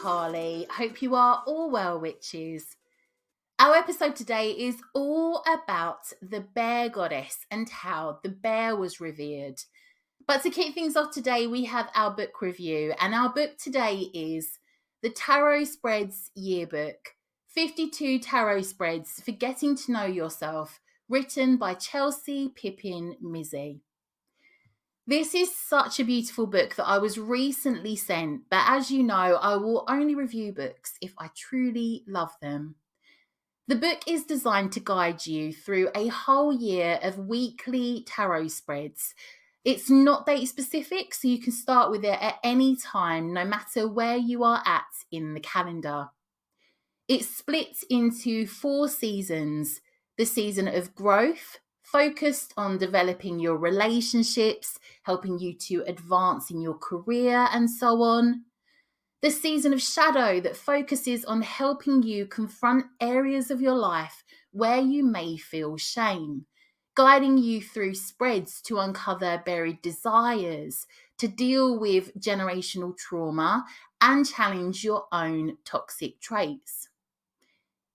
Carly. Hope you are all well, witches. Our episode today is all about the bear goddess and how the bear was revered. But to kick things off today, we have our book review, and our book today is the Tarot Spreads Yearbook, 52 Tarot Spreads for Getting to Know Yourself, written by Chelsey Pippin Mizzi. This is such a beautiful book that I was recently sent, but as you know, I will only review books if I truly love them. The book is designed to guide you through a whole year of weekly tarot spreads. It's not date specific, so you can start with it at any time, no matter where you are at in the calendar. It's split into 4 seasons: the season of growth, focused on developing your relationships, helping you to advance in your career, and so on. The season of shadow, that focuses on helping you confront areas of your life where you may feel shame, guiding you through spreads to uncover buried desires, to deal with generational trauma, and challenge your own toxic traits.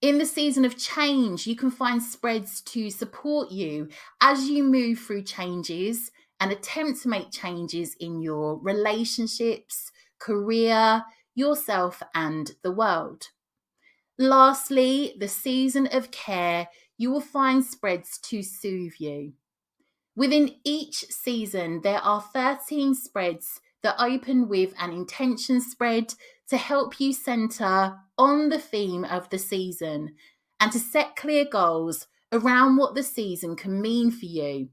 In the season of change, you can find spreads to support you as you move through changes and attempt to make changes in your relationships, career, yourself, and the world. Lastly, the season of care, you will find spreads to soothe you. Within each season, there are 13 spreads that open with an intention spread to help you center on the theme of the season and to set clear goals around what the season can mean for you.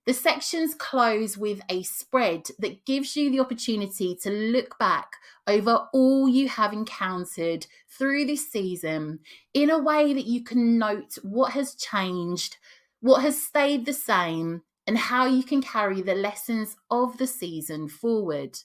The sections close with a spread that gives you the opportunity to look back over all you have encountered through this season in a way that you can note what has changed, what has stayed the same, and how you can carry the lessons of the season forward.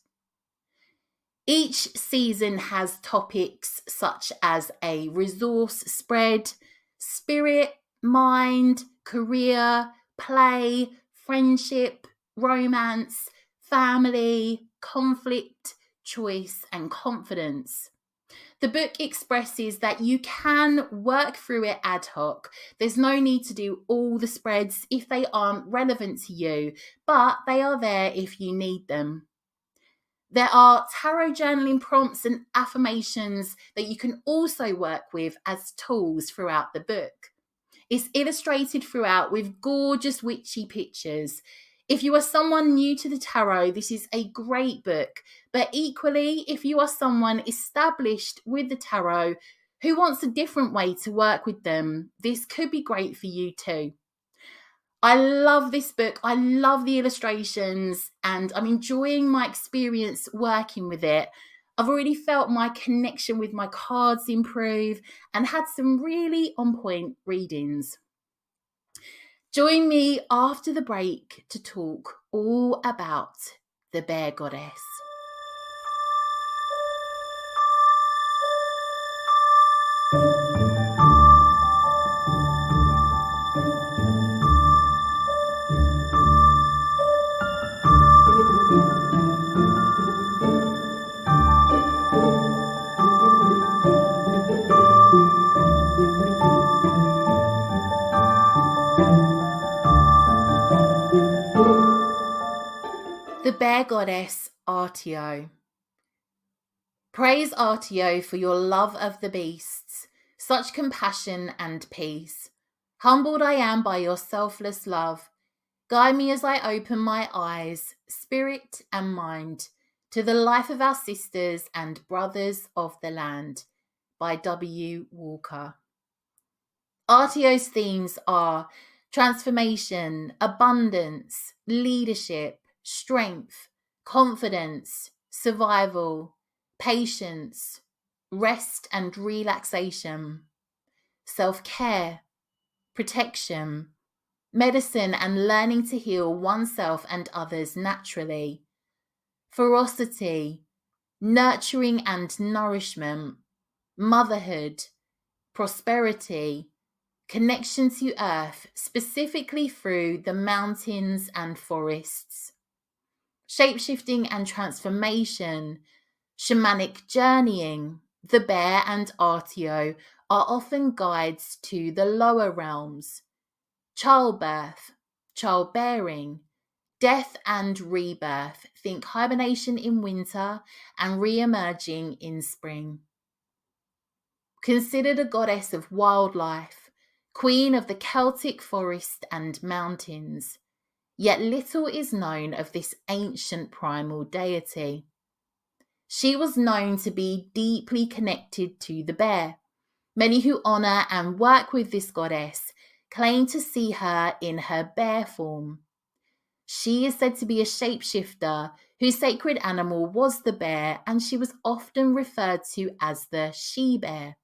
Each season has topics such as a resource spread, spirit, mind, career, play, friendship, romance, family, conflict, choice, and confidence. The book expresses that you can work through it ad hoc. There's no need to do all the spreads if they aren't relevant to you, but they are there if you need them. There are tarot journaling prompts and affirmations that you can also work with as tools throughout the book. It's illustrated throughout with gorgeous witchy pictures. If you are someone new to the tarot, this is a great book. But equally, if you are someone established with the tarot who wants a different way to work with them, this could be great for you too. I love this book. I love the illustrations, and I'm enjoying my experience working with it. I've already felt my connection with my cards improve and had some really on-point readings. Join me after the break to talk all about the bear goddess. The bear goddess, Artio. Praise Artio for your love of the beasts, such compassion and peace. Humbled I am by your selfless love. Guide me as I open my eyes, spirit and mind, to the life of our sisters and brothers of the land. By W. Walker. Artio's themes are transformation, abundance, leadership, strength, confidence, survival, patience, rest and relaxation, self-care, protection, medicine and learning to heal oneself and others naturally, ferocity, nurturing and nourishment, motherhood, prosperity, connection to earth, specifically through the mountains and forests, shapeshifting and transformation, shamanic journeying. The bear and Artio are often guides to the lower realms, childbirth, childbearing, death and rebirth. Think hibernation in winter and re-emerging in spring. Considered a goddess of wildlife, queen of the Celtic forest and mountains, yet little is known of this ancient primal deity. She was known to be deeply connected to the bear. Many who honour and work with this goddess claim to see her in her bear form. She is said to be a shapeshifter whose sacred animal was the bear, and she was often referred to as the she-bear.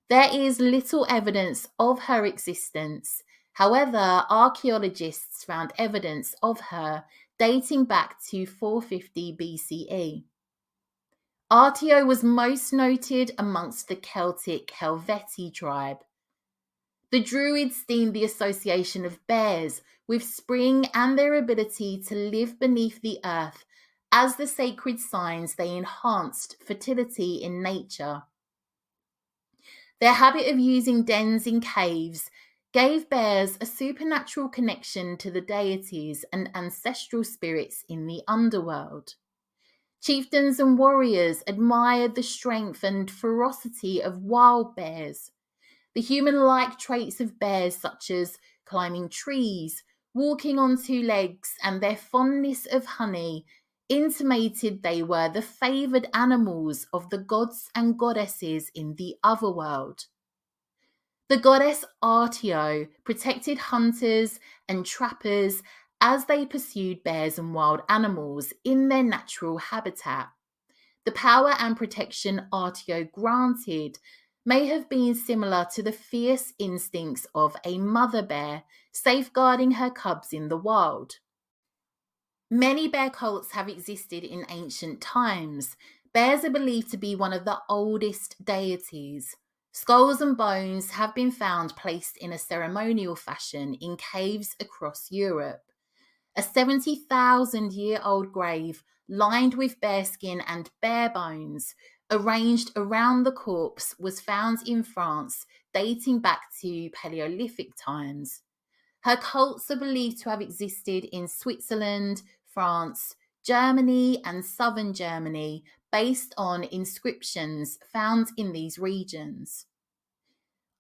There is little evidence of her existence. However, archaeologists found evidence of her dating back to 450 BCE. Artio was most noted amongst the Celtic Helvetii tribe. The Druids deemed the association of bears with spring and their ability to live beneath the earth as the sacred signs they enhanced fertility in nature. Their habit of using dens in caves gave bears a supernatural connection to the deities and ancestral spirits in the underworld. Chieftains and warriors admired the strength and ferocity of wild bears. The human-like traits of bears, such as climbing trees, walking on two legs, and their fondness of honey, intimated they were the favoured animals of the gods and goddesses in the otherworld. The goddess Artio protected hunters and trappers as they pursued bears and wild animals in their natural habitat. The power and protection Artio granted may have been similar to the fierce instincts of a mother bear safeguarding her cubs in the wild. Many bear cults have existed in ancient times. Bears are believed to be one of the oldest deities. Skulls and bones have been found placed in a ceremonial fashion in caves across Europe. A 70,000-year-old grave lined with bearskin and bear bones arranged around the corpse was found in France, dating back to Paleolithic times. Her cults are believed to have existed in Switzerland, France, Germany, and southern Germany, based on inscriptions found in these regions.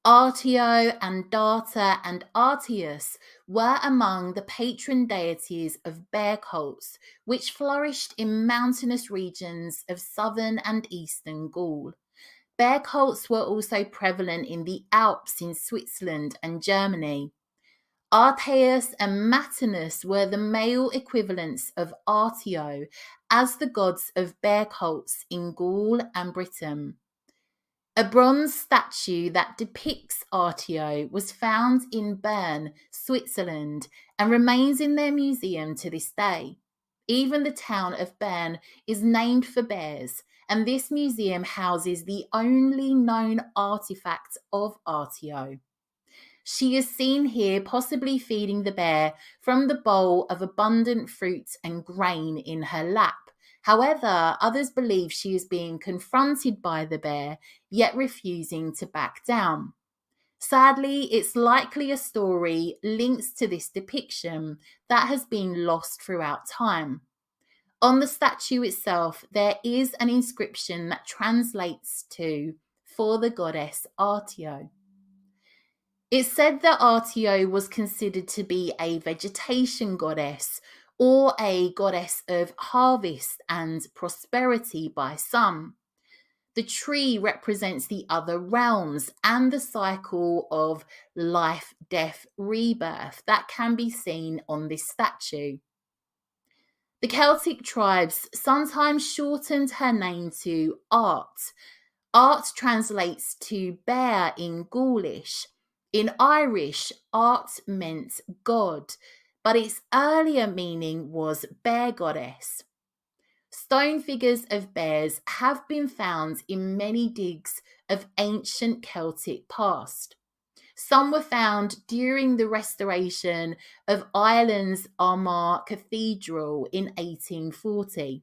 Artio and Data and Artius were among the patron deities of bear cults, which flourished in mountainous regions of southern and eastern Gaul. Bear cults were also prevalent in the Alps in Switzerland and Germany. Artaeus and Matinus were the male equivalents of Artio as the gods of bear cults in Gaul and Britain. A bronze statue that depicts Artio was found in Bern, Switzerland, and remains in their museum to this day. Even the town of Bern is named for bears, and this museum houses the only known artifact of Artio. She is seen here possibly feeding the bear from the bowl of abundant fruit and grain in her lap. However, others believe she is being confronted by the bear, yet refusing to back down. Sadly, it's likely a story linked to this depiction that has been lost throughout time. On the statue itself, there is an inscription that translates to, "For the goddess Artio." It's said that Artio was considered to be a vegetation goddess or a goddess of harvest and prosperity by some. The tree represents the other realms and the cycle of life, death, rebirth that can be seen on this statue. The Celtic tribes sometimes shortened her name to Art, Art translates to bear in Gaulish. In Irish, art meant God, but its earlier meaning was bear goddess. Stone figures of bears have been found in many digs of ancient Celtic past. Some were found during the restoration of Ireland's Armagh Cathedral in 1840.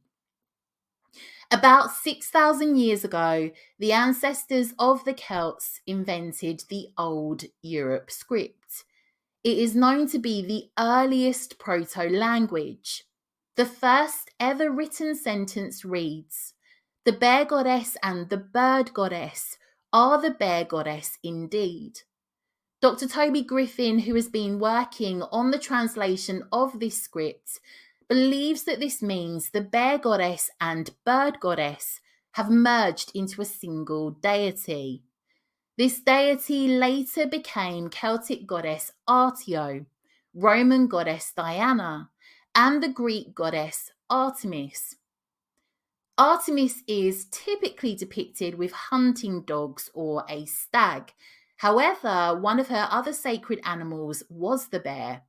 About 6,000 years ago, the ancestors of the Celts invented the Old Europe script. It is known to be the earliest proto-language. The first ever written sentence reads, "The bear goddess and the bird goddess are the bear goddess indeed." Dr. Toby Griffin, who has been working on the translation of this script, believes that this means the bear goddess and bird goddess have merged into a single deity. This deity later became Celtic goddess Artio, Roman goddess Diana, and the Greek goddess Artemis. Artemis is typically depicted with hunting dogs or a stag. However, one of her other sacred animals was the bear.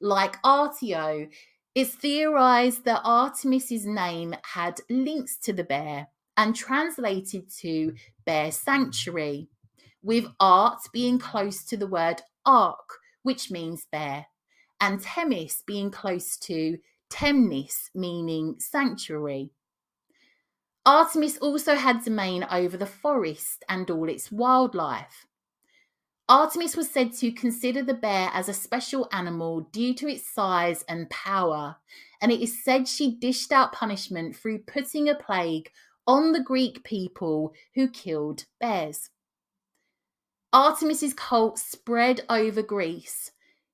Like Artio, it's theorized that Artemis's name had links to the bear and translated to bear sanctuary, with art being close to the word ark, which means bear, and Themis being close to Temnis, meaning sanctuary. Artemis also had domain over the forest and all its wildlife. Artemis was said to consider the bear as a special animal due to its size and power, and it is said she dished out punishment through putting a plague on the Greek people who killed bears. Artemis's cult spread over Greece.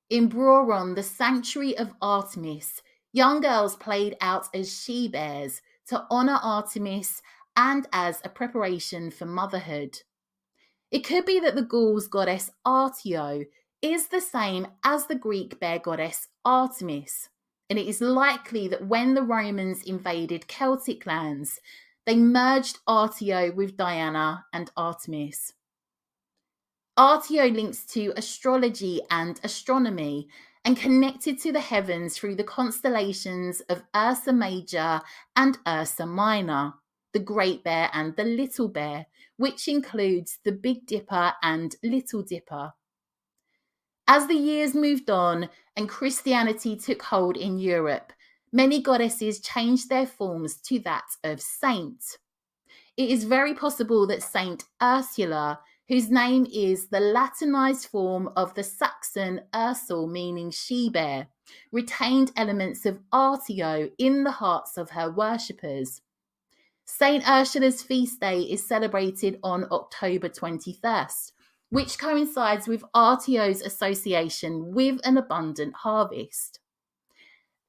In Broron, the sanctuary of Artemis, young girls played out as she-bears to honour Artemis and as a preparation for motherhood. It could be that the Gauls goddess Artio is the same as the Greek bear goddess Artemis, and it is likely that when the Romans invaded Celtic lands, they merged Artio with Diana and Artemis. Artio links to astrology and astronomy and connected to the heavens through the constellations of Ursa Major and Ursa Minor, the Great Bear and the Little Bear, which includes the Big Dipper and Little Dipper. As the years moved on and Christianity took hold in Europe, many goddesses changed their forms to that of saint. It is very possible that Saint Ursula, whose name is the Latinized form of the Saxon Ursel, meaning she-bear, retained elements of Artio in the hearts of her worshippers. Saint Ursula's feast day is celebrated on October 21st, which coincides with Artio's association with an abundant harvest.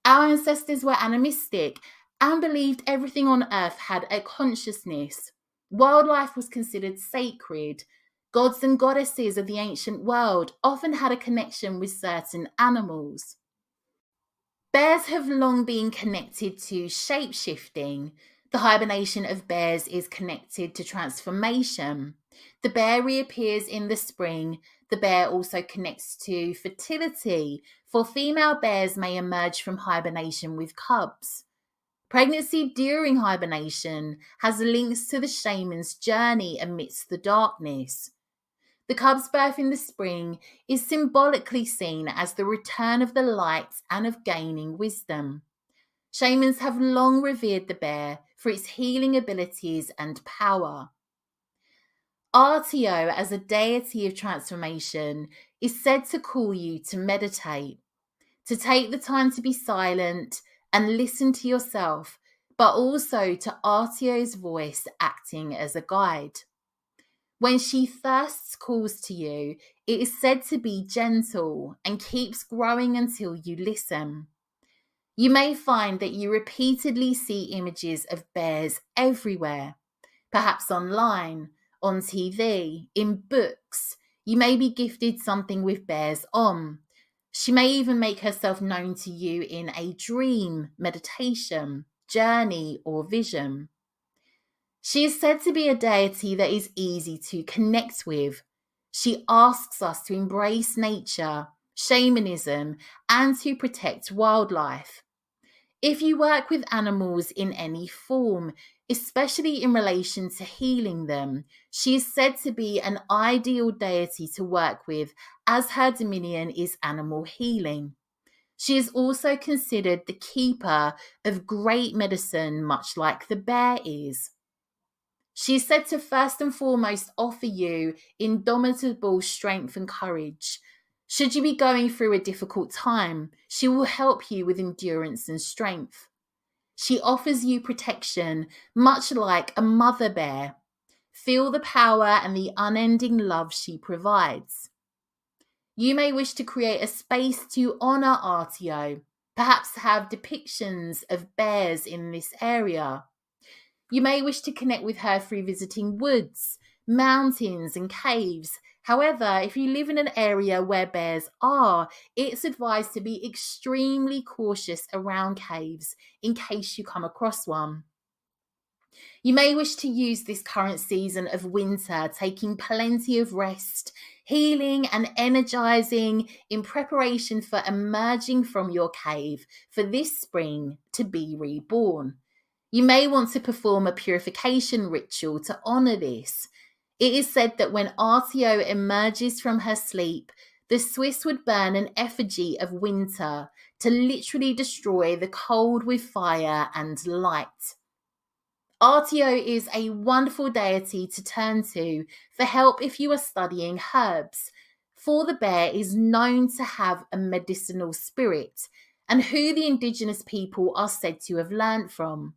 Our ancestors were animistic and believed everything on earth had a consciousness. Wildlife was considered sacred. Gods and goddesses of the ancient world often had a connection with certain animals. Bears have long been connected to shape-shifting. The hibernation of bears is connected to transformation. The bear reappears in the spring. The bear also connects to fertility, for female bears may emerge from hibernation with cubs. Pregnancy during hibernation has links to the shaman's journey amidst the darkness. The cub's birth in the spring is symbolically seen as the return of the light and of gaining wisdom. Shamans have long revered the bear for its healing abilities and power. Artio, as a deity of transformation, is said to call you to meditate, to take the time to be silent and listen to yourself, but also to Artio's voice acting as a guide. When she first calls to you, it is said to be gentle and keeps growing until you listen. You may find that you repeatedly see images of bears everywhere, perhaps online, on TV, in books. You may be gifted something with bears on. She may even make herself known to you in a dream, meditation, journey, or vision. She is said to be a deity that is easy to connect with. She asks us to embrace nature, shamanism, and to protect wildlife. If you work with animals in any form, especially in relation to healing them, she is said to be an ideal deity to work with, as her dominion is animal healing. She is also considered the keeper of great medicine, much like the bear is. She is said to first and foremost offer you indomitable strength and courage. Should you be going through a difficult time, she will help you with endurance and strength. She offers you protection, much like a mother bear. Feel the power and the unending love she provides. You may wish to create a space to honour Artio, perhaps have depictions of bears in this area. You may wish to connect with her through visiting woods, mountains, and caves. However, if you live in an area where bears are, it's advised to be extremely cautious around caves in case you come across one. You may wish to use this current season of winter, taking plenty of rest, healing, and energizing in preparation for emerging from your cave for this spring to be reborn. You may want to perform a purification ritual to honor this. It is said that when Artio emerges from her sleep, the Swiss would burn an effigy of winter to literally destroy the cold with fire and light. Artio is a wonderful deity to turn to for help if you are studying herbs, for the bear is known to have a medicinal spirit, and who the indigenous people are said to have learnt from.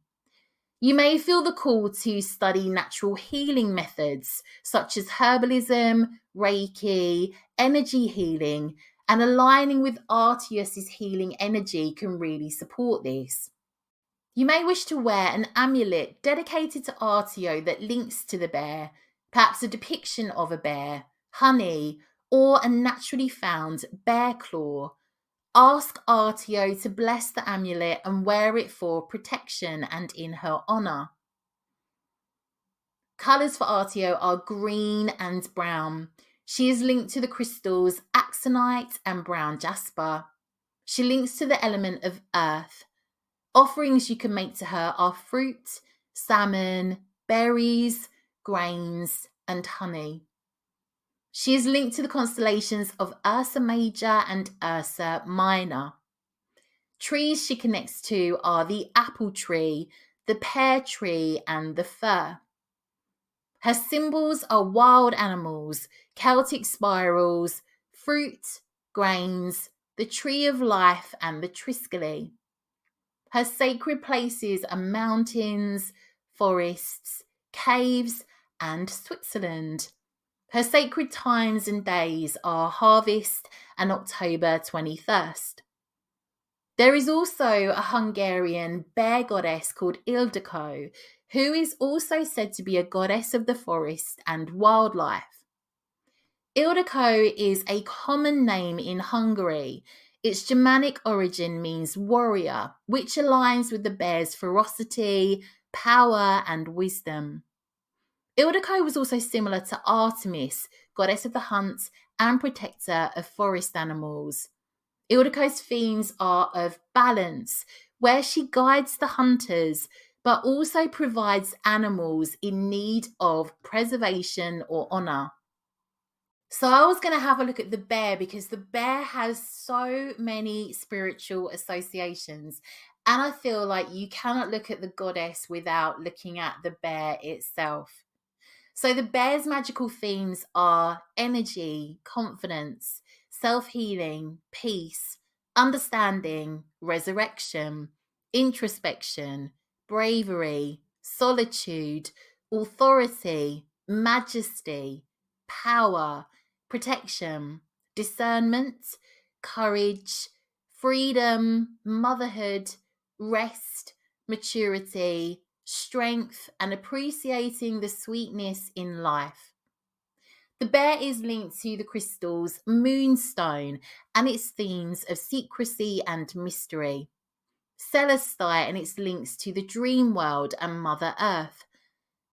You may feel the call to study natural healing methods such as herbalism, Reiki, energy healing, and aligning with Artios' healing energy can really support this. You may wish to wear an amulet dedicated to Artio that links to the bear, perhaps a depiction of a bear, honey, or a naturally found bear claw. Ask Artio to bless the amulet and wear it for protection and in her honour. Colours for Artio are green and brown. She is linked to the crystals axonite and brown jasper. She links to the element of earth. Offerings you can make to her are fruit, salmon, berries, grains, and honey. She is linked to the constellations of Ursa Major and Ursa Minor. Trees she connects to are the apple tree, the pear tree, and the fir. Her symbols are wild animals, Celtic spirals, fruit, grains, the tree of life, and the triskele. Her sacred places are mountains, forests, caves, and Switzerland. Her sacred times and days are harvest and October 21st. There is also a Hungarian bear goddess called Ildikó, who is also said to be a goddess of the forest and wildlife. Ildikó is a common name in Hungary. Its Germanic origin means warrior, which aligns with the bear's ferocity, power, and wisdom. Ildikó was also similar to Artemis, goddess of the hunt and protector of forest animals. Ildikó's themes are of balance, where she guides the hunters, but also provides animals in need of preservation or honour. So I was going to have a look at the bear because the bear has so many spiritual associations. And I feel like you cannot look at the goddess without looking at the bear itself. So the bear's magical themes are energy, confidence, self-healing, peace, understanding, resurrection, introspection, bravery, solitude, authority, majesty, power, protection, discernment, courage, freedom, motherhood, rest, maturity, strength, and appreciating the sweetness in life. The bear is linked to the crystals moonstone and its themes of secrecy and mystery, celestite and its links to the dream world and Mother Earth,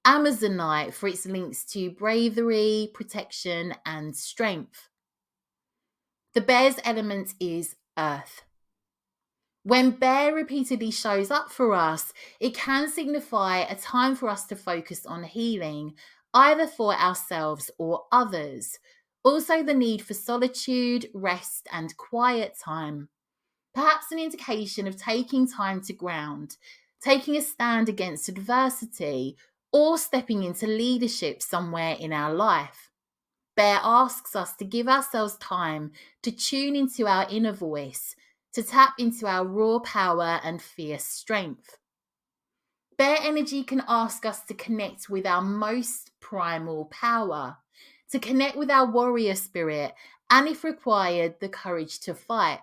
Amazonite for its links to bravery, protection, and strength. The bear's element is earth. When bear repeatedly shows up for us, it can signify a time for us to focus on healing, either for ourselves or others. Also, the need for solitude, rest, and quiet time. Perhaps an indication of taking time to ground, taking a stand against adversity, or stepping into leadership somewhere in our life. Bear asks us to give ourselves time to tune into our inner voice, to tap into our raw power and fierce strength. Bear energy can ask us to connect with our most primal power, to connect with our warrior spirit, and if required, the courage to fight.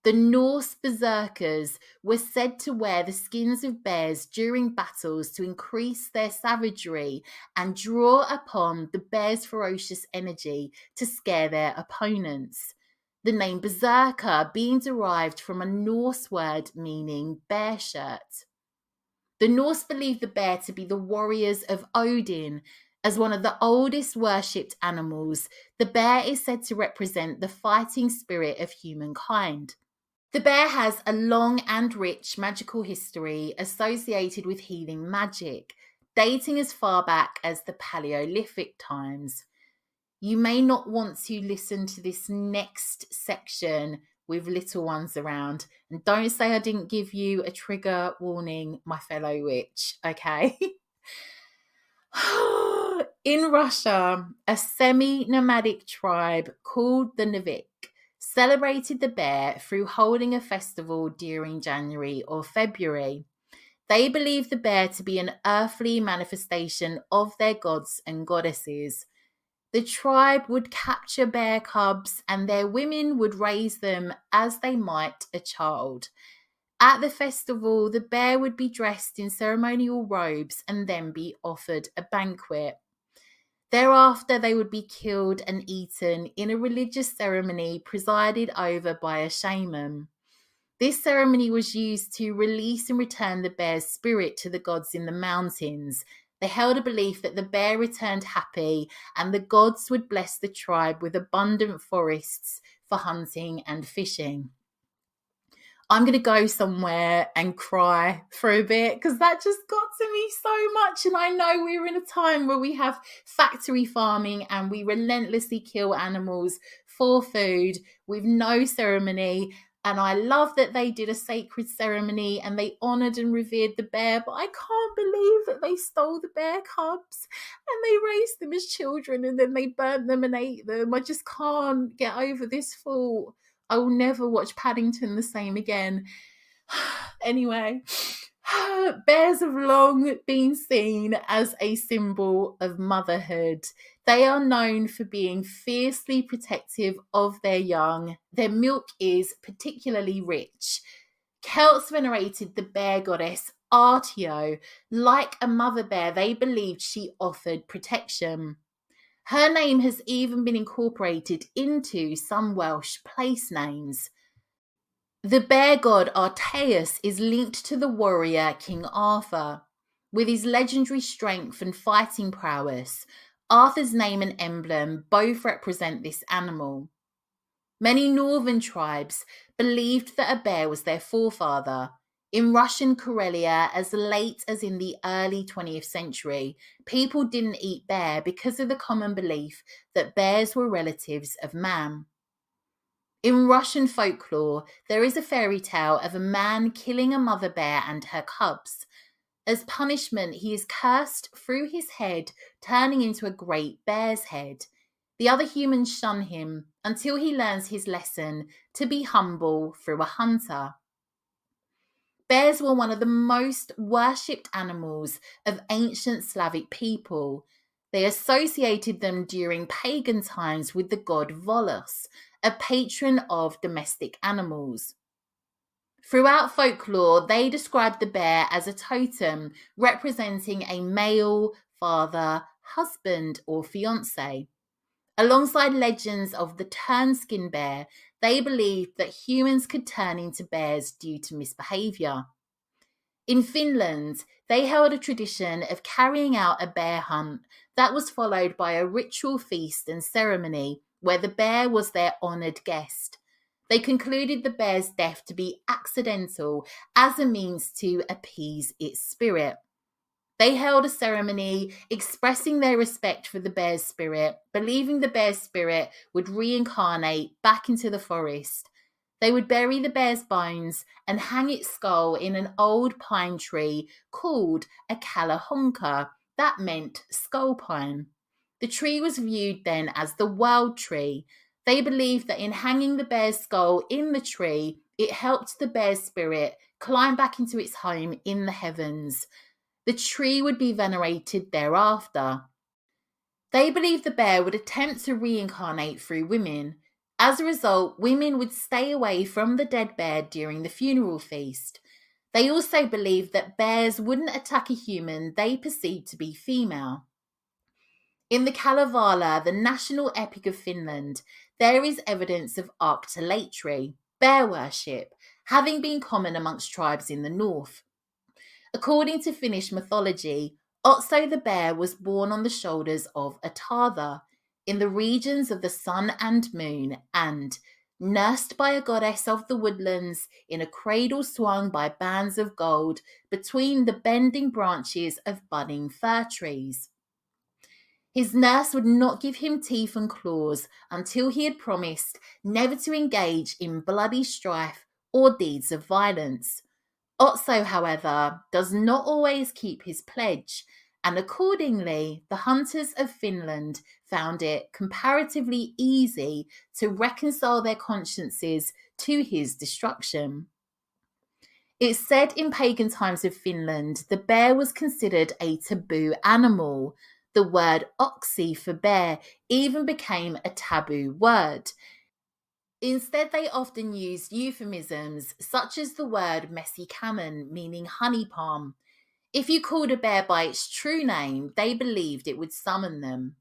The Norse berserkers were said to wear the skins of bears during battles to increase their savagery and draw upon the bear's ferocious energy to scare their opponents. The name berserker being derived from a Norse word meaning bear shirt. The Norse believed the bear to be the warriors of Odin. As one of the oldest worshipped animals, the bear is said to represent the fighting spirit of humankind. The bear has a long and rich magical history associated with healing magic, dating as far back as the Paleolithic times. You may not want to listen to this next section with little ones around. And don't say I didn't give you a trigger warning, my fellow witch, okay? In Russia, a semi-nomadic tribe called the Navik celebrated the bear through holding a festival during January or February. They believed the bear to be an earthly manifestation of their gods and goddesses. The tribe would capture bear cubs and their women would raise them as they might a child. At the festival, the bear would be dressed in ceremonial robes and then be offered a banquet. Thereafter, they would be killed and eaten in a religious ceremony presided over by a shaman. This ceremony was used to release and return the bear's spirit to the gods in the mountains. They held a belief that the bear returned happy and the gods would bless the tribe with abundant forests for hunting and fishing. I'm going to go somewhere and cry for a bit because that just got to me so much. And I know we're in a time where we have factory farming and we relentlessly kill animals for food with no ceremony. And I love that they did a sacred ceremony and they honoured and revered the bear. But I can't believe that they stole the bear cubs and they raised them as children and then they burnt them and ate them. I just can't get over this thought. I will never watch Paddington the same again. Anyway, bears have long been seen as a symbol of motherhood. They are known for being fiercely protective of their young. Their milk is particularly rich. Celts venerated the bear goddess Artio. Like a mother bear, they believed she offered protection. Her name has even been incorporated into some Welsh place names. The bear god Artio is linked to the warrior King Arthur. With his legendary strength and fighting prowess, Arthur's name and emblem both represent this animal. Many northern tribes believed that a bear was their forefather. In Russian Karelia, as late as in the early 20th century, people didn't eat bear because of the common belief that bears were relatives of man. In Russian folklore, there is a fairy tale of a man killing a mother bear and her cubs. As punishment, he is cursed through his head, turning into a great bear's head. The other humans shun him until he learns his lesson to be humble through a hunter. Bears were one of the most worshipped animals of ancient Slavic people. They associated them during pagan times with the god Volos, a patron of domestic animals. Throughout folklore, they described the bear as a totem representing a male, father, husband, or fiancé. Alongside legends of the turn-skin bear, they believed that humans could turn into bears due to misbehavior. In Finland, they held a tradition of carrying out a bear hunt that was followed by a ritual feast and ceremony where the bear was their honoured guest. They concluded the bear's death to be accidental as a means to appease its spirit. They held a ceremony expressing their respect for the bear's spirit, believing the bear's spirit would reincarnate back into the forest. They would bury the bear's bones and hang its skull in an old pine tree called a kalahonka. That meant skull pine. The tree was viewed then as the world tree. They believed that in hanging the bear's skull in the tree, it helped the bear's spirit climb back into its home in the heavens. The tree would be venerated thereafter. They believed the bear would attempt to reincarnate through women. As a result, women would stay away from the dead bear during the funeral feast. They also believed that bears wouldn't attack a human they perceived to be female. In the Kalevala, the national epic of Finland, there is evidence of arctolatry, bear worship, having been common amongst tribes in the north. According to Finnish mythology, Otso the bear was born on the shoulders of a Tartha in the regions of the sun and moon and, nursed by a goddess of the woodlands in a cradle swung by bands of gold between the bending branches of budding fir trees. His nurse would not give him teeth and claws until he had promised never to engage in bloody strife or deeds of violence. Otso, however, does not always keep his pledge, and accordingly, the hunters of Finland found it comparatively easy to reconcile their consciences to his destruction. It's said in pagan times of Finland, the bear was considered a taboo animal. The word oxy for bear even became a taboo word. Instead, they often used euphemisms such as the word messikamen, meaning honey palm. If you called a bear by its true name, they believed it would summon them.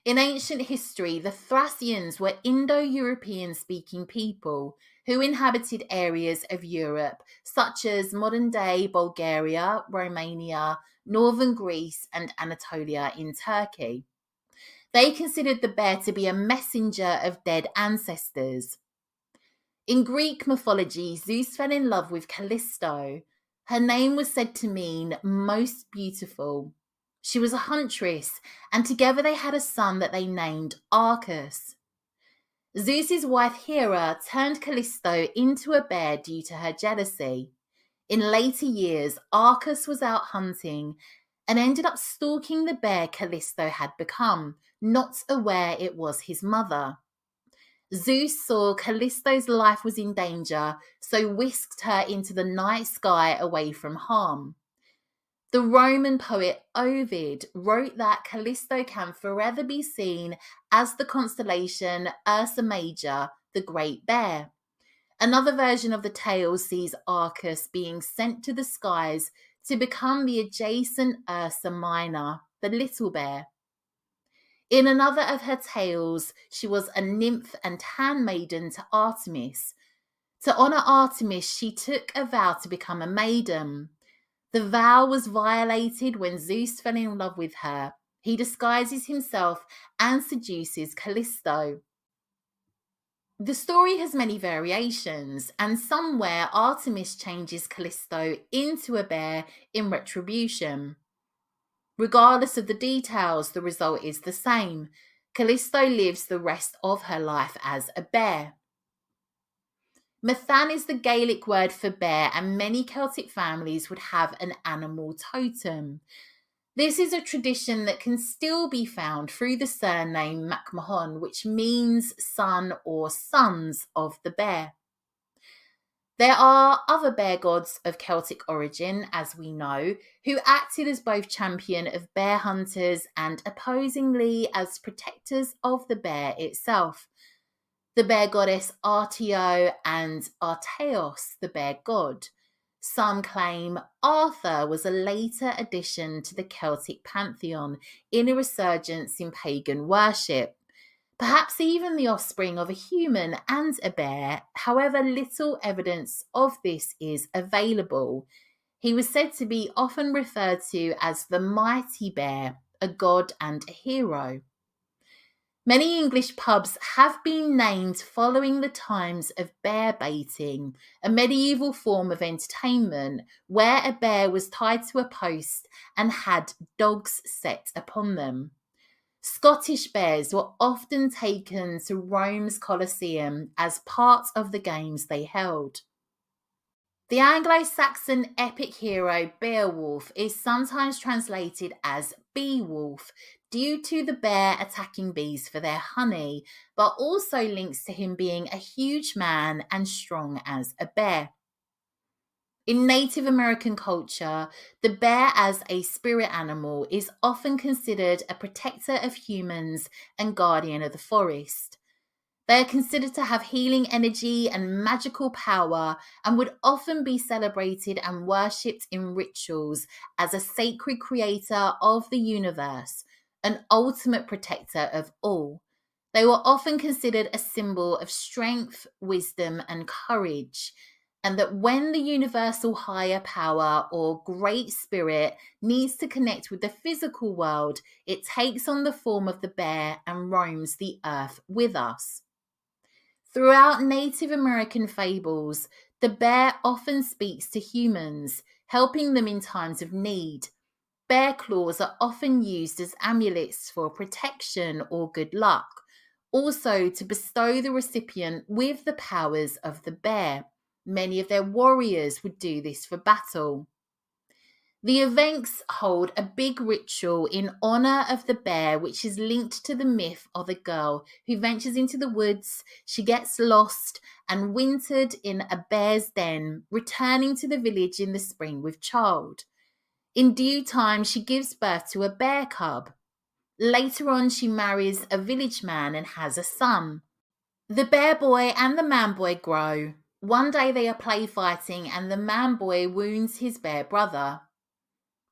In ancient history, the Thracians were Indo-European speaking people who inhabited areas of Europe such as modern-day Bulgaria, Romania, northern Greece, and Anatolia in Turkey. They considered the bear to be a messenger of dead ancestors. In Greek mythology, Zeus fell in love with Callisto. Her name was said to mean most beautiful. She was a huntress, and together they had a son that they named Arcus. Zeus's wife Hera turned Callisto into a bear due to her jealousy. In later years, Arcus was out hunting and ended up stalking the bear Callisto had become, not aware it was his mother. Zeus saw Callisto's life was in danger, so whisked her into the night sky away from harm. The Roman poet Ovid wrote that Callisto can forever be seen as the constellation Ursa Major, the Great Bear. Another version of the tale sees Arcus being sent to the skies to become the adjacent Ursa Minor, the Little Bear. In another of her tales, she was a nymph and handmaiden to Artemis. To honour Artemis, she took a vow to become a maiden. The vow was violated when Zeus fell in love with her. He disguises himself and seduces Callisto. The story has many variations, and somewhere Artemis changes Callisto into a bear in retribution. Regardless of the details, the result is the same. Callisto lives the rest of her life as a bear. Mathan is the Gaelic word for bear, and many Celtic families would have an animal totem. This is a tradition that can still be found through the surname MacMahon, which means son or sons of the bear. There are other bear gods of Celtic origin, as we know, who acted as both champion of bear hunters and opposingly as protectors of the bear itself. The bear goddess Artio and Arteos, the bear god. Some claim Arthur was a later addition to the Celtic pantheon in a resurgence in pagan worship. Perhaps even the offspring of a human and a bear, however little evidence of this is available. He was said to be often referred to as the mighty bear, a god and a hero. Many English pubs have been named following the times of bear baiting, a medieval form of entertainment where a bear was tied to a post and had dogs set upon them. Scottish bears were often taken to Rome's Colosseum as part of the games they held. The Anglo-Saxon epic hero Beowulf is sometimes translated as Beowulf due to the bear attacking bees for their honey, but also links to him being a huge man and strong as a bear. In Native American culture, the bear as a spirit animal is often considered a protector of humans and guardian of the forest. They are considered to have healing energy and magical power and would often be celebrated and worshipped in rituals as a sacred creator of the universe, an ultimate protector of all. They were often considered a symbol of strength, wisdom, and courage, and that when the universal higher power or great spirit needs to connect with the physical world, it takes on the form of the bear and roams the earth with us. Throughout Native American fables, the bear often speaks to humans, helping them in times of need. Bear claws are often used as amulets for protection or good luck, also to bestow the recipient with the powers of the bear. Many of their warriors would do this for battle. The events hold a big ritual in honor of the bear, which is linked to the myth of a girl who ventures into the woods, she gets lost and wintered in a bear's den, returning to the village in the spring with child. In due time, she gives birth to a bear cub. Later on, she marries a village man and has a son. The bear boy and the man boy grow. One day they are play fighting and the man boy wounds his bear brother.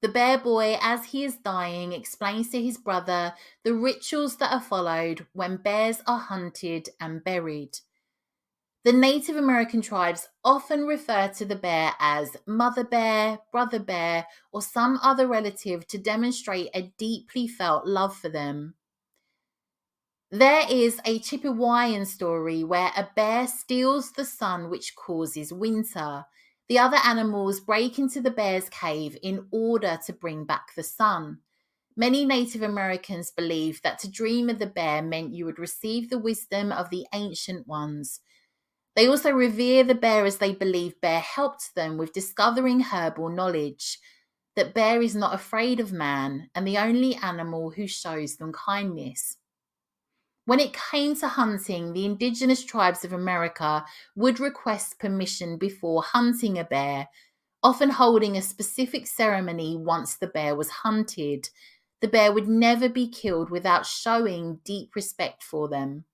The bear boy, as he is dying, explains to his brother the rituals that are followed when bears are hunted and buried. The Native American tribes often refer to the bear as mother bear, brother bear, or some other relative to demonstrate a deeply felt love for them. There is a Chippewayan story where a bear steals the sun, which causes winter. The other animals break into the bear's cave in order to bring back the sun. Many Native Americans believed that to dream of the bear meant you would receive the wisdom of the ancient ones. They also revere the bear as they believe bear helped them with discovering herbal knowledge, that bear is not afraid of man and the only animal who shows them kindness. When it came to hunting, the indigenous tribes of America would request permission before hunting a bear, often holding a specific ceremony once the bear was hunted. The bear would never be killed without showing deep respect for them.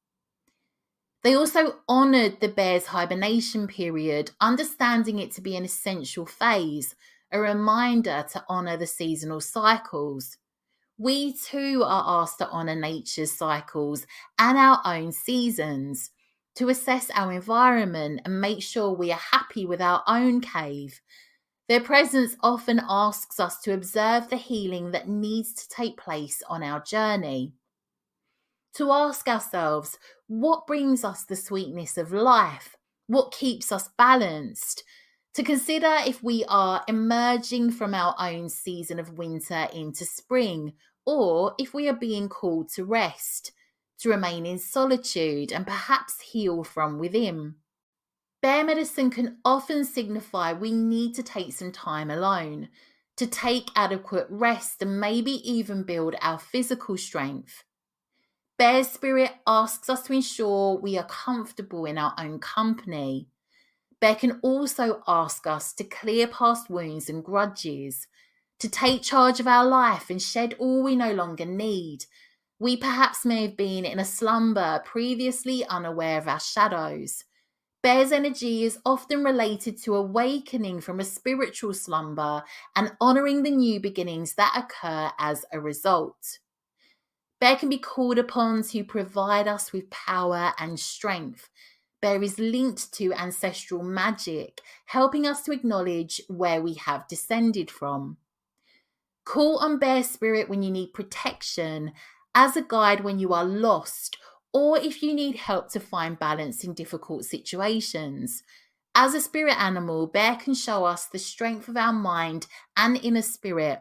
They also honoured the bear's hibernation period, understanding it to be an essential phase, a reminder to honour the seasonal cycles. We too are asked to honour nature's cycles and our own seasons, to assess our environment and make sure we are happy with our own cave. Their presence often asks us to observe the healing that needs to take place on our journey. To ask ourselves, what brings us the sweetness of life? What keeps us balanced? To consider if we are emerging from our own season of winter into spring, or if we are being called to rest, to remain in solitude and perhaps heal from within. Bear medicine can often signify we need to take some time alone, to take adequate rest and maybe even build our physical strength. Bear spirit asks us to ensure we are comfortable in our own company. Bear can also ask us to clear past wounds and grudges, to take charge of our life and shed all we no longer need. We perhaps may have been in a slumber, previously unaware of our shadows. Bear's energy is often related to awakening from a spiritual slumber and honouring the new beginnings that occur as a result. Bear can be called upon to provide us with power and strength. bear is linked to ancestral magic, helping us to acknowledge where we have descended from. Call on bear spirit when you need protection, as a guide when you are lost, or if you need help to find balance in difficult situations. As a spirit animal, bear can show us the strength of our mind and inner spirit.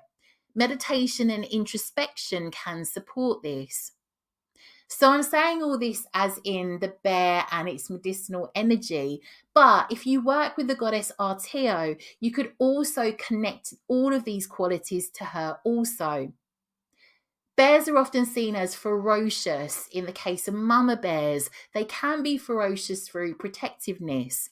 Meditation and introspection can support this. So I'm saying all this as in the bear and its medicinal energy. But if you work with the goddess Artio, you could also connect all of these qualities to her also. Bears are often seen as ferocious. In the case of mama bears, they can be ferocious through protectiveness.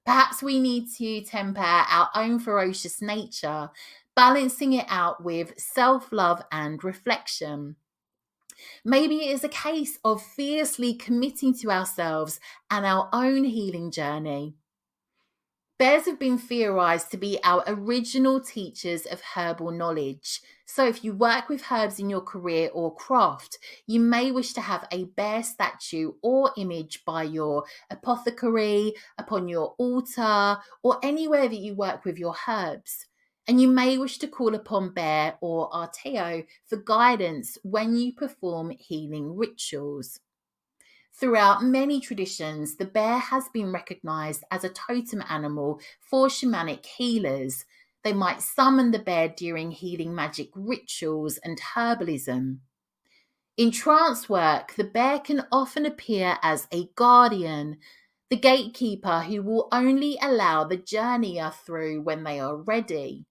Perhaps we need to temper our own ferocious nature, balancing it out with self-love and reflection. Maybe it is a case of fiercely committing to ourselves and our own healing journey. Bears have been theorized to be our original teachers of herbal knowledge. So if you work with herbs in your career or craft, you may wish to have a bear statue or image by your apothecary, upon your altar, or anywhere that you work with your herbs. And you may wish to call upon bear or Artio for guidance when you perform healing rituals. Throughout many traditions, the bear has been recognized as a totem animal for shamanic healers. They might summon the bear during healing magic rituals and herbalism. In trance work, the bear can often appear as a guardian, the gatekeeper who will only allow the journeyer through when they are ready.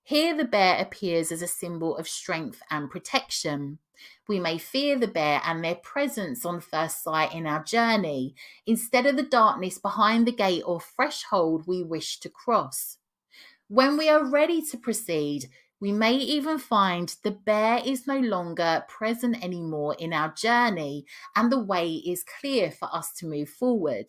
Here the bear appears as a symbol of strength and protection. We may fear the bear and their presence on first sight in our journey, instead of the darkness behind the gate or threshold we wish to cross. When we are ready to proceed, we may even find the bear is no longer present anymore in our journey and the way is clear for us to move forward.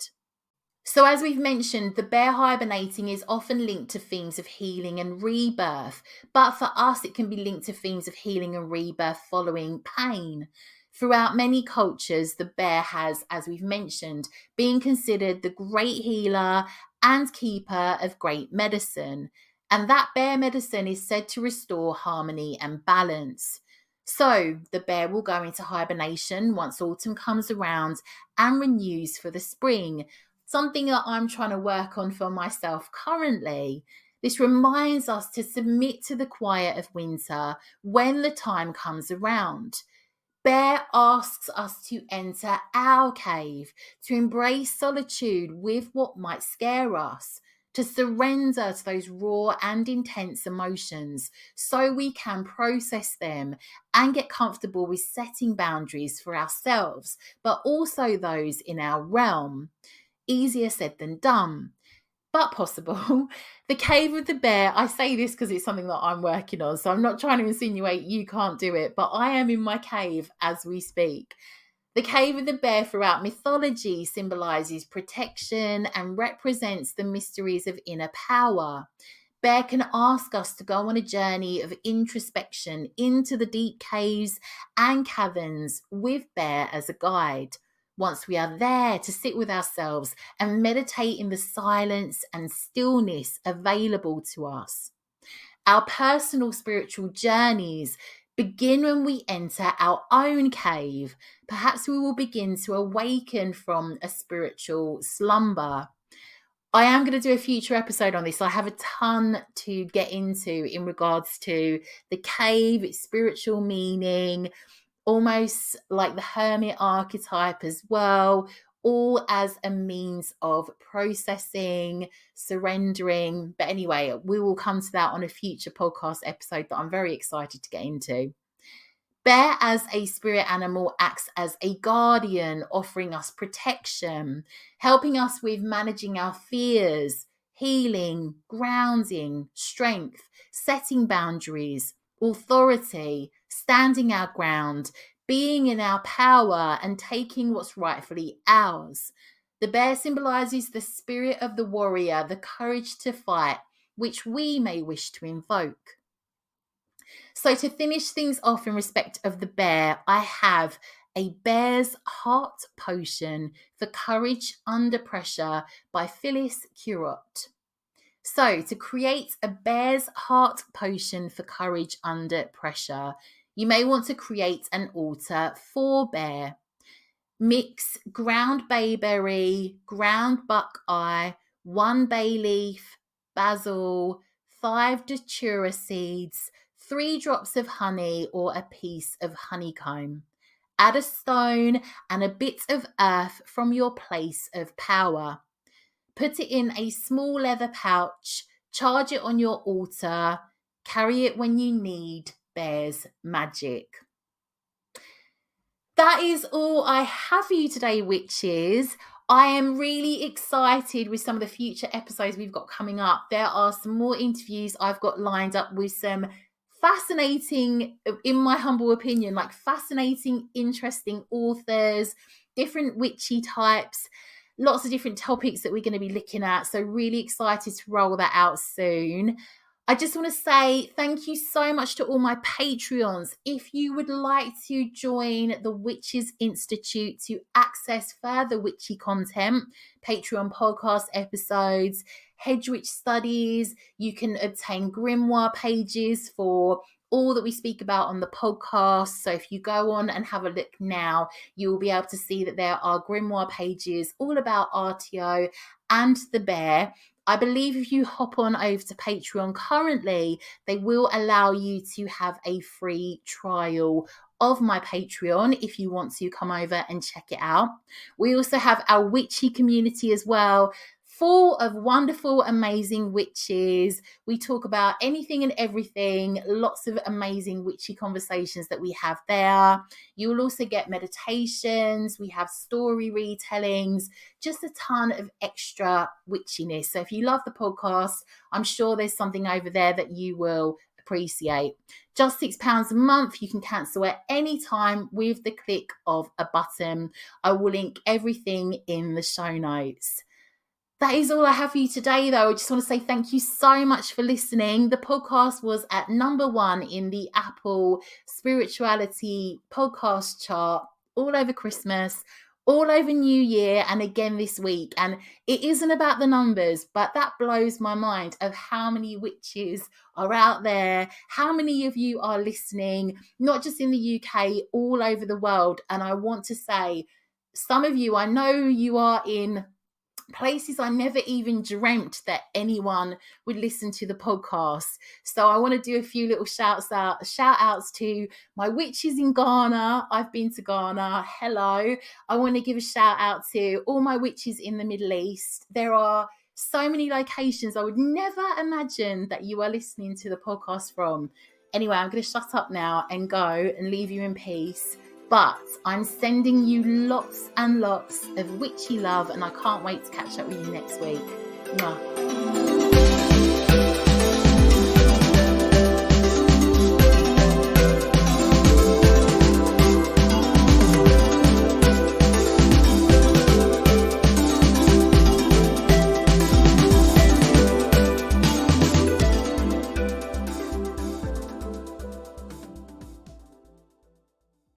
So as we've mentioned, the bear hibernating is often linked to themes of healing and rebirth, but for us it can be linked to themes of healing and rebirth following pain. Throughout many cultures, the bear has, as we've mentioned, been considered the great healer and keeper of great medicine, and that bear medicine is said to restore harmony and balance. So the bear will go into hibernation once autumn comes around and renews for the spring, something that I'm trying to work on for myself currently. This reminds us to submit to the quiet of winter when the time comes around. Bear asks us to enter our cave, to embrace solitude with what might scare us, to surrender to those raw and intense emotions so we can process them and get comfortable with setting boundaries for ourselves, but also those in our realm. Easier said than done, but possible. The cave of the bear, I say this because it's something that I'm working on, so I'm not trying to insinuate you can't do it, but I am in my cave as we speak. The cave of the bear throughout mythology symbolizes protection and represents the mysteries of inner power. Bear can ask us to go on a journey of introspection into the deep caves and caverns with bear as a guide. Once we are there, to sit with ourselves and meditate in the silence and stillness available to us. Our personal spiritual journeys begin when we enter our own cave. Perhaps we will begin to awaken from a spiritual slumber. I am going to do a future episode on this. I have a ton to get into in regards to the cave, its spiritual meaning, almost like the hermit archetype as well, all as a means of processing, surrendering. But anyway, we will come to that on a future podcast episode that I'm very excited to get into. Bear as a spirit animal acts as a guardian, offering us protection, helping us with managing our fears, healing, grounding, strength, setting boundaries, authority, standing our ground, being in our power and taking what's rightfully ours. The bear symbolizes the spirit of the warrior, the courage to fight, which we may wish to invoke. So to finish things off in respect of the bear, I have a bear's heart potion for courage under pressure by Phyllis Curott. So to create a bear's heart potion for courage under pressure, you may want to create an altar for bear. Mix ground bayberry, ground buckeye, 1 bay leaf, basil, 5 datura seeds, 3 drops of honey or a piece of honeycomb. Add a stone and a bit of earth from your place of power. Put it in a small leather pouch, charge it on your altar, carry it when you need bear's magic. That is all I have for you today, witches. I am really excited with some of the future episodes we've got coming up. There are some more interviews I've got lined up with some fascinating, in my humble opinion, like fascinating, interesting authors, different witchy types, lots of different topics that we're going to be looking at. So really excited to roll that out soon. I just want to say thank you so much to all my Patreons. If you would like to join the Witches Institute to access further witchy content, Patreon podcast episodes, hedge witch studies, you can obtain grimoire pages for all that we speak about on the podcast. So if you go on and have a look now, you will be able to see that there are grimoire pages all about Artio and the bear. I believe if you hop on over to Patreon currently, they will allow you to have a free trial of my Patreon if you want to come over and check it out. We also have our witchy community as well, full of wonderful, amazing witches. We talk about anything and everything, lots of amazing witchy conversations that we have there. You will also get meditations. We have story retellings, just a ton of extra witchiness. So if you love the podcast, I'm sure there's something over there that you will appreciate. Just £6 a month. You can cancel at any time with the click of a button. I will link everything in the show notes. That is all I have for you today, though. I just want to say thank you so much for listening. The podcast was at number 1 in the Apple Spirituality podcast chart all over Christmas, all over New Year, and again this week. And it isn't about the numbers, but that blows my mind of how many witches are out there, how many of you are listening, not just in the UK, all over the world. And I want to say, some of you, I know you are in places I never even dreamt that anyone would listen to the podcast. So I want to do a few little shout outs to my witches in Ghana. I've been to Ghana. Hello. I want to give a shout out to all my witches in the Middle East. There are so many locations I would never imagine that you are listening to the podcast from. Anyway, I'm going to shut up now and go and leave you in peace. But I'm sending you lots and lots of witchy love, and I can't wait to catch up with you next week. Mwah.